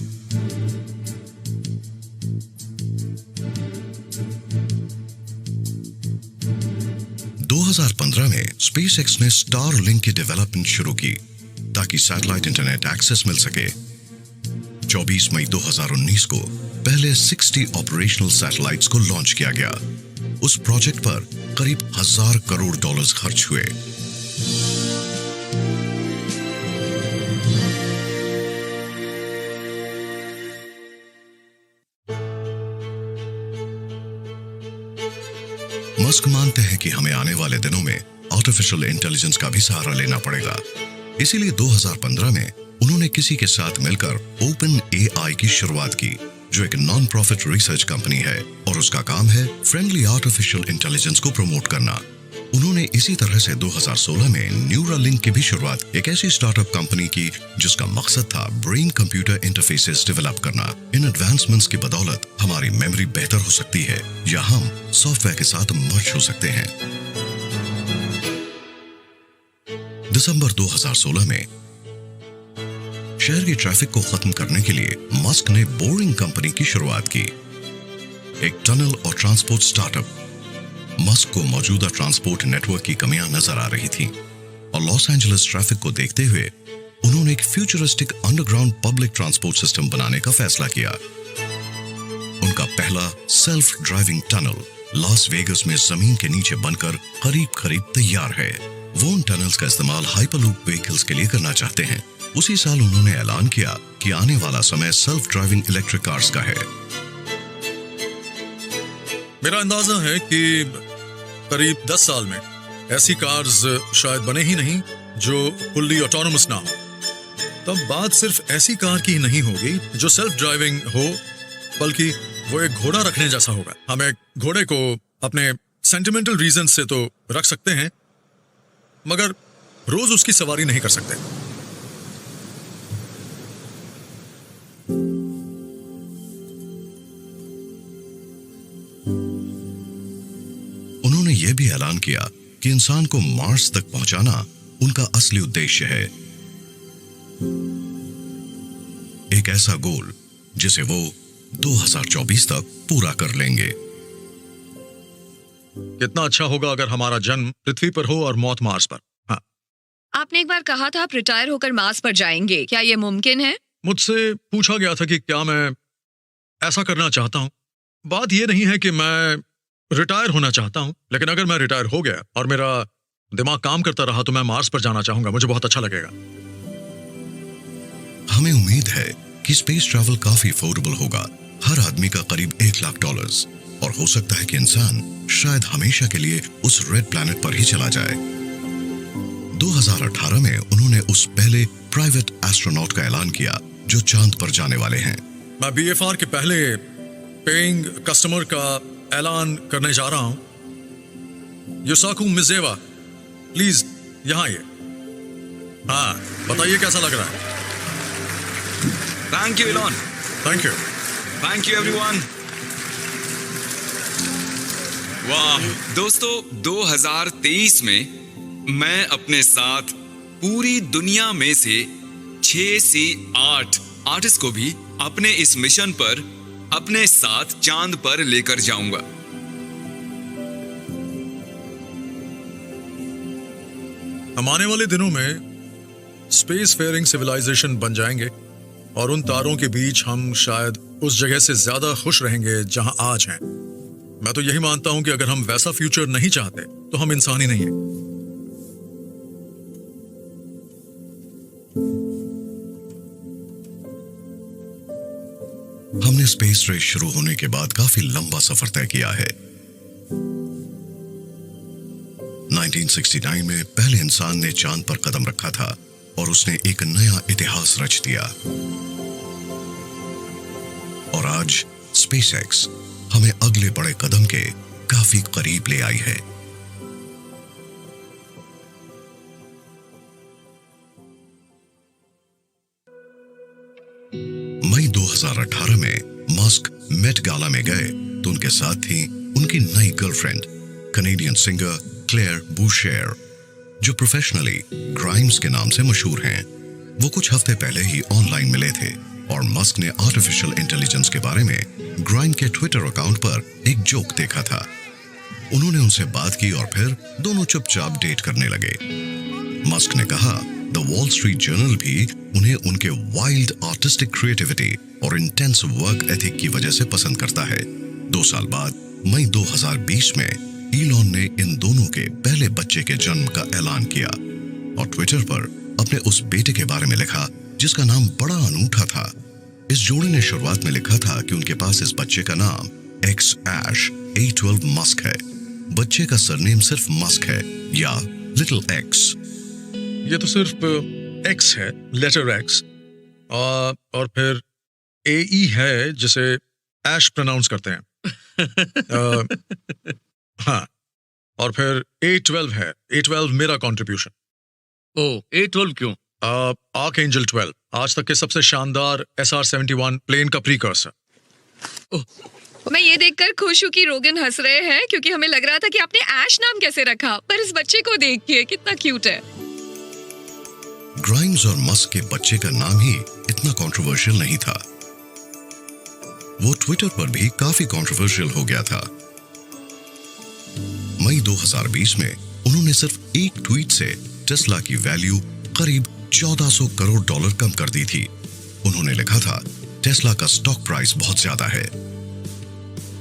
में SpaceX ने Starlink की डेवलपमेंट शुरू की ताकि सैटेलाइट इंटरनेट एक्सेस मिल सके। 24 मई 2019 को पहले 60 ऑपरेशनल सैटेलाइट्स को लॉन्च किया गया। उस प्रोजेक्ट पर करीब $1000 करोड़ खर्च हुए। मस्क मानते हैं कि हमें आने वाले दिनों में आर्टिफिशियल इंटेलिजेंस का भी सहारा लेना पड़ेगा। इसीलिए 2015 में उन्होंने किसी के साथ मिलकर ओपन AI की शुरुआत की, जो एक नॉन प्रॉफिट रिसर्च कंपनी है, और उसका काम है फ्रेंडली आर्टिफिशियल इंटेलिजेंस को प्रमोट करना। उन्होंने इसी तरह से 2016 में न्यूरालिंक की भी शुरुआत, एक ऐसी स्टार्टअप कंपनी की जिसका मकसद था ब्रेन कंप्यूटर इंटरफेसेस डेवलप करना। इन एडवांसमेंट्स की बदौलत हमारी मेमोरी बेहतर हो सकती है या हम सॉफ्टवेयर के साथ मर्ज हो सकते हैं। दिसंबर 2016 में शहर की ट्रैफिक को खत्म करने के लिए मस्क ने बोरिंग कंपनी की शुरुआत की, एक टनल और ट्रांसपोर्ट स्टार्टअप। मस्क को मौजूदा ट्रांसपोर्ट नेटवर्क की कमियां नजर आ रही थीं, और लॉस एंजलिस ट्रैफिक को देखते हुए उन्होंने एक futuristic underground public transport system बनाने का फैसला किया। उनका पहला self driving tunnel Las Vegas में जमीन के नीचे बनकर करीब तैयार है। वो उन टनल्स का इस्तेमाल हाइपरलूप व्हीकल्स के लिए करना चाहते हैं। उसी साल उन्होंने ऐलान किया कि आने वाला समय सेल्फ ड्राइविंग इलेक्ट्रिक कार्स का है। मेरा अंदाजा है कि करीब 10 साल में ऐसी कार्स शायद बने ही नहीं जो फुल्ली ऑटोनोमस ना हो। तब बात सिर्फ ऐसी कार की ही नहीं होगी जो सेल्फ ड्राइविंग हो, बल्कि वो एक घोड़ा रखने जैसा होगा। हम एक घोड़े को अपने सेंटिमेंटल रीजन से तो रख सकते हैं, मगर रोज उसकी सवारी नहीं कर सकते। उन्होंने यह भी ऐलान किया कि इंसान को मार्स तक पहुंचाना उनका असली उद्देश्य है, एक ऐसा गोल जिसे वो 2024 तक पूरा कर लेंगे। कितना अच्छा होगा अगर हमारा जन्म पृथ्वी पर हो और मौत मार्स पर। हाँ, आपने एक बार कहा था आप रिटायर होकर मार्स पर जाएंगे, क्या ये मुमकिन है? मुझसे पूछा गया था कि क्या मैं ऐसा करना चाहता हूं। बात यह नहीं है कि मैं रिटायर होना चाहता हूं, लेकिन अगर मैं रिटायर हो गया और मेरा दिमाग काम करता रहा तो मैं मार्स पर जाना चाहूंगा, मुझे बहुत अच्छा लगेगा। हमें उम्मीद है कि स्पेस ट्रैवल काफी अफोर्डेबल होगा, हर आदमी का करीब $1 लाख, और हो सकता है कि इंसान शायद हमेशा के लिए उस रेड प्लैनेट पर ही चला जाए। 2018 में उन्होंने उस पहले प्राइवेट एस्ट्रोनॉट का ऐलान किया जो चांद पर जाने वाले हैं। मैं BFR के पहले पेइंग कस्टमर का ऐलान करने जा रहा हूं। युसाकु मिजेवा, प्लीज यहां आइए। हाँ, बताइए कैसा लग रहा है? Thank you Elon. Thank you. Thank you everyone. वाह दोस्तों, 2023 में मैं अपने साथ पूरी दुनिया में से 6 से 8 आर्टिस्ट को भी अपने इस मिशन पर अपने साथ चांद पर लेकर जाऊंगा। हम आने वाले दिनों में स्पेस फेयरिंग सिविलाइजेशन बन जाएंगे और उन तारों के बीच हम शायद उस जगह से ज्यादा खुश रहेंगे जहां आज हैं। मैं तो यही मानता हूं कि अगर हम वैसा फ्यूचर नहीं चाहते तो हम इंसान ही नहीं हैं। हमने स्पेस रेस शुरू होने के बाद काफी लंबा सफर तय किया है। 1969 में पहले इंसान ने चांद पर कदम रखा था और उसने एक नया इतिहास रच दिया। और आज स्पेसएक्स हमें अगले बड़े कदम के काफी करीब ले आई है। मई 2018 में मस्क मेट गाला में गए तो उनके साथ थी उनकी नई गर्लफ्रेंड, कनेडियन सिंगर क्लेयर बूशेर, जो प्रोफेशनली ग्राइम्स के नाम से मशहूर हैं। वो कुछ हफ्ते पहले ही ऑनलाइन मिले थे और मस्क ने आर्टिफिशियल इंटेलिजेंस के बारे में ग्राइम के ट्विटर अकाउंट पर एक जोक देखा था। उन्होंने उनसे बात की और फिर दोनों चुपचाप डेट करने लगे। मस्क ने कहा द वॉल स्ट्रीट जर्नल भी उन्हें उनके वाइल्ड आर्टिस्टिक क्रिएटिविटी और इंटेंस वर्क एथिक की वजह से पसंद करता है। 2 साल बाद मई 2020 में इलॉन ने इन दोनों के पहले बच्चे के जन्म का ऐलान किया और ट्विटर पर अपने उस बेटे के बारे में लिखा जिसका नाम बड़ा अनूठा था। इस जोड़े ने शुरुआत में लिखा था कि उनके पास इस बच्चे का नाम एक्स ऐश A12 मस्क है। बच्चे का सरनेम सिर्फ मस्क है या लिटिल एक्स। ये तो सिर्फ X है, लेटर X, और फिर AE है जिसे ऐश प्रोनाउंस करते हैं। हाँ, और फिर A12 है। A12 मेरा कंट्रीब्यूशन। ओ, A12 क्यों? आर्कएंजल 12 आज तक के सबसे शानदार SR-71 प्लेन का प्रीकर्सर। मैं ये देखकर खुश हूँ कि रोगन हंस रहे हैं क्योंकि हमें लग रहा था कि आपने ऐश नाम कैसे रखा, पर इस बच्चे को देखिए कितना क्यूट है। ग्राइम्स और मस्क के बच्चे का नाम ही इतना कंट्रोवर्शियल नहीं था। वो ट्विटर पर भी काफी कंट्रोवर्शियल हो गया था। मई 2020 में उन्होंने सिर्फ एक ट्वीट से टेस्ला की वैल्यू करीब $1400 करोड़ कम कर दी थी। उन्होंने लिखा था टेस्ला का स्टॉक प्राइस बहुत ज्यादा है।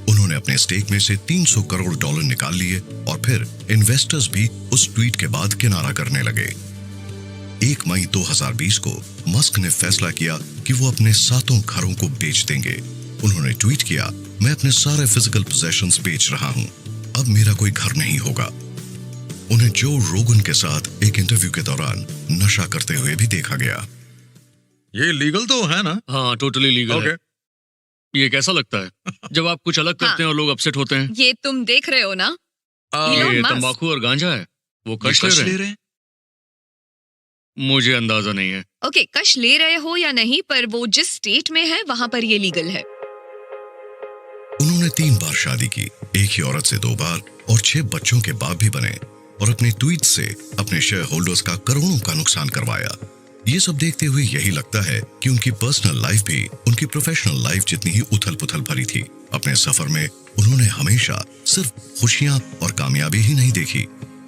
उन्होंने अपने स्टेक में से $300 करोड़ निकाल लिए और फिर इन्वेस्टर्स भी उस ट्वीट के बाद किनारा करने लगे। 1 मई 2020 को मस्क ने फैसला किया कि वो अपने 7 घरों को बेच देंगे। उन्होंने ट्वीट किया, मैं अपने सारे फिजिकल पोजेशंस बेच रहा हूं, अब मेरा कोई घर नहीं होगा। उन्हें जो रोगन के साथ एक इंटरव्यू के दौरान नशा करते हुए भी देखा गया। ये लीगल तो है ना? हाँ, टोटली लीगल है। ये कैसा लगता है जब आप कुछ अलग करते हैं और लोग अपसेट होते हैं? ये तुम देख रहे हो ना? ये तंबाकू और गांजा है। वो कश ले रहे हैं? मुझे अंदाजा नहीं है। ओके, कश ले रहे हो या नहीं, पर वो जिस स्टेट में है वहां पर ये लीगल है। उन्होंने 3 बार शादी की, एक ही औरत से 2 बार और 6 बच्चों के बाप भी बने और अपने ट्वीट से अपने शेयर होल्डर्स का करोड़ों का नुकसान करवाया। ये सब देखते हुए यही लगता है कि उनकी पर्सनल लाइफ भी उनकी प्रोफेशनल लाइफ जितनी ही उथल-पुथल भरी थी। अपने सफर में उन्होंने हमेशा सिर्फ खुशियां और कामयाबी ही नहीं देखी,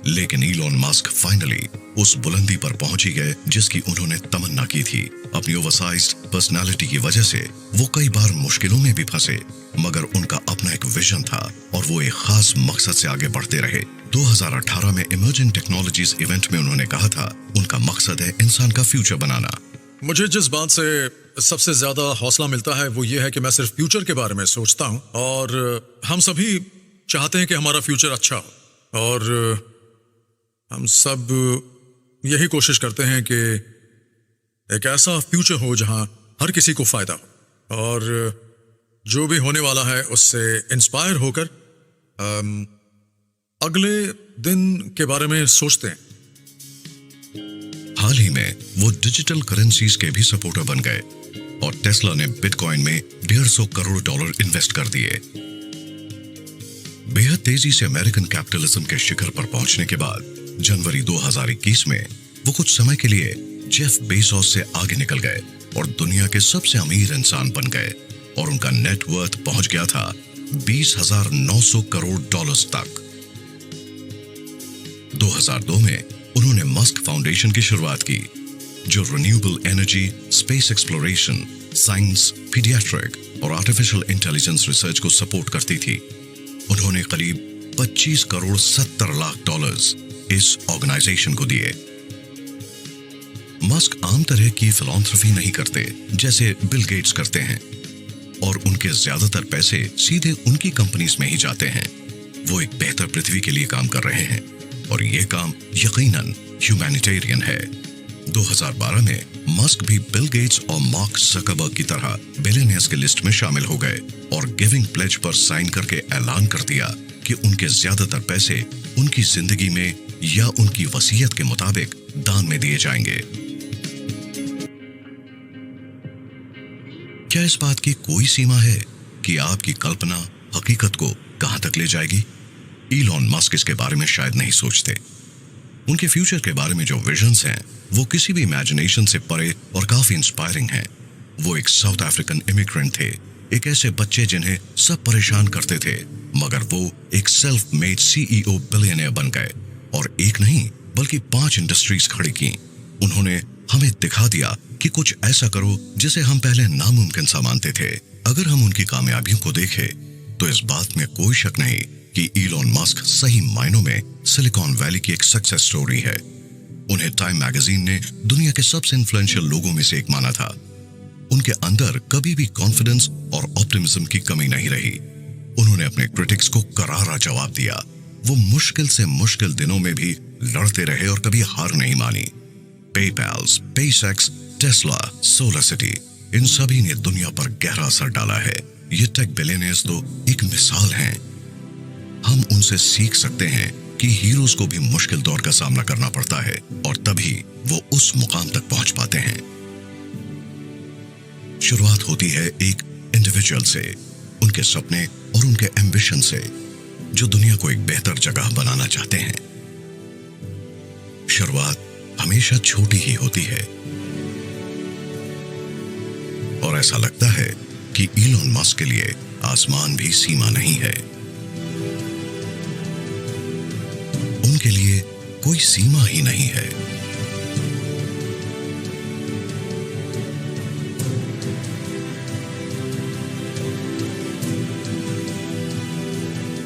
लेकिन इलॉन मस्क फाइनली उस बुलंदी पर पहुंच ही गए जिसकी उन्होंने तमन्ना की थी। अपनी ओवरसाइज्ड पर्सनालिटी की वजह से वो कई बार मुश्किलों में भी फंसे, मगर उनका अपना एक विजन था और वो एक खास मकसद से आगे बढ़ते रहे। 2018 में इमर्जिंग टेक्नोलॉजीज इवेंट में उन्होंने कहा था, उनका मकसद है इंसान का फ्यूचर बनाना। मुझे जिस बात से सबसे ज्यादा हौसला मिलता है वो ये है कि मैं सिर्फ फ्यूचर के बारे में सोचता हूँ और हम सभी चाहते हैं कि हमारा फ्यूचर अच्छा हो और हम सब यही कोशिश करते हैं कि एक ऐसा फ्यूचर हो जहां हर किसी को फायदा हो और जो भी होने वाला है उससे इंस्पायर होकर अगले दिन के बारे में सोचते हैं। हाल ही में वो डिजिटल करेंसीज के भी सपोर्टर बन गए और टेस्ला ने बिटकॉइन में $150 करोड़ इन्वेस्ट कर दिए। बेहद तेजी से अमेरिकन कैपिटलिज्म के शिखर पर पहुंचने के बाद जनवरी 2021 में वो कुछ समय के लिए जेफ बेजोस से आगे निकल गए और दुनिया के सबसे अमीर इंसान बन गए और उनका नेट वर्थ पहुंच गया था $20,900 करोड़ तक। 2002 में उन्होंने मस्क फाउंडेशन की शुरुआत की, जो renewable energy, space exploration, science, paediatric और आर्टिफिशियल इंटेलिजेंस रिसर्च को सपोर्ट करती थी। उन्होंने करीब $25 करोड़ 70 लाख इस ऑर्गेनाइजेशन को दिए। मस्क आम तरह की फिलॉन्थ्रफी नहीं करते जैसे बिल गेट्स करते हैं और उनके ज्यादातर पैसे सीधे उनकी कंपनीज में ही जाते हैं। वो एक बेहतर पृथ्वी के लिए काम कर रहे हैं और ये काम यकीनन ह्यूमैनिटेरियन है। 2012 में मस्क भी बिल गेट्स और मार्क ज़करबर्ग की तरह बिलियनियर्स की लिस्ट में शामिल हो गए और गिविंग प्लेज पर साइन करके ऐलान कर दिया कि उनके ज्यादातर पैसे उनकी जिंदगी में या उनकी वसीयत के मुताबिक दान में दिए जाएंगे। क्या इस बात की कोई सीमा है कि आपकी कल्पना हकीकत को कहां तक ले जाएगी? इलॉन मस्क इसके बारे में शायद नहीं सोचते। उनके फ्यूचर के बारे में जो विजन्स हैं वो किसी भी इमेजिनेशन से परे और काफी इंस्पायरिंग हैं। वो एक साउथ अफ्रीकन इमिग्रेंट थे, एक ऐसे बच्चे जिन्हें सब परेशान करते थे, मगर वो एक सेल्फ मेड CEO बिलियनियर बन गए और एक नहीं बल्कि 5 इंडस्ट्रीज खड़ी की। उन्होंने हमें दिखा दिया कि कुछ ऐसा करो जिसे हम पहले नामुमकिन सा मानते थे। अगर हम उनकी कामयाबियों को देखें तो इस बात में कोई शक नहीं कि इलॉन मस्क सही मायनों में सिलिकॉन वैली की एक सक्सेस स्टोरी है। उन्हें टाइम मैगजीन ने दुनिया के सबसे इन्फ्लुएंशियल लोगों में से एक माना था। उनके अंदर कभी भी कॉन्फिडेंस और ऑप्टिमिज्म की कमी नहीं रही। उन्होंने अपने क्रिटिक्स को करारा जवाब दिया। वो मुश्किल से मुश्किल दिनों में भी लड़ते रहे और कभी हार नहीं मानी। PayPal, SpaceX, Tesla, Solar City, इन सभी ने दुनिया पर गहरा असर डाला है। ये टेक बिलियनियर्स तो एक मिसाल हैं। हम उनसे सीख सकते हैं कि हीरोज को भी मुश्किल दौर का सामना करना पड़ता है और तभी वो उस मुकाम तक पहुंच पाते हैं। शुरुआत होती है एक इंडिविजुअल से, उनके सपने और उनके एम्बिशन से, जो दुनिया को एक बेहतर जगह बनाना चाहते हैं। शुरुआत हमेशा छोटी ही होती है और ऐसा लगता है कि इलॉन मस्क के लिए आसमान भी सीमा नहीं है। उनके लिए कोई सीमा ही नहीं है।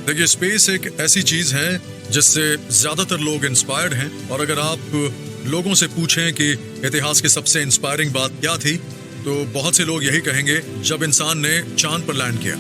देखिए, स्पेस एक ऐसी चीज है जिससे ज्यादातर लोग इंस्पायर्ड हैं और अगर आप लोगों से पूछें कि इतिहास की सबसे इंस्पायरिंग बात क्या थी तो बहुत से लोग यही कहेंगे जब इंसान ने चांद पर लैंड किया।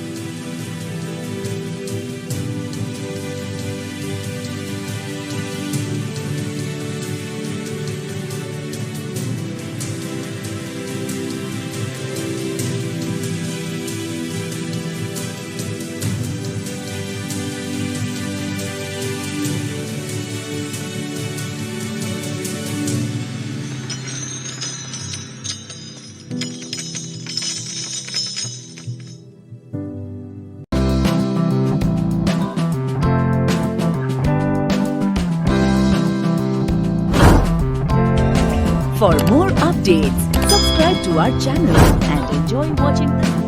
For more updates, subscribe to our channel and enjoy watching the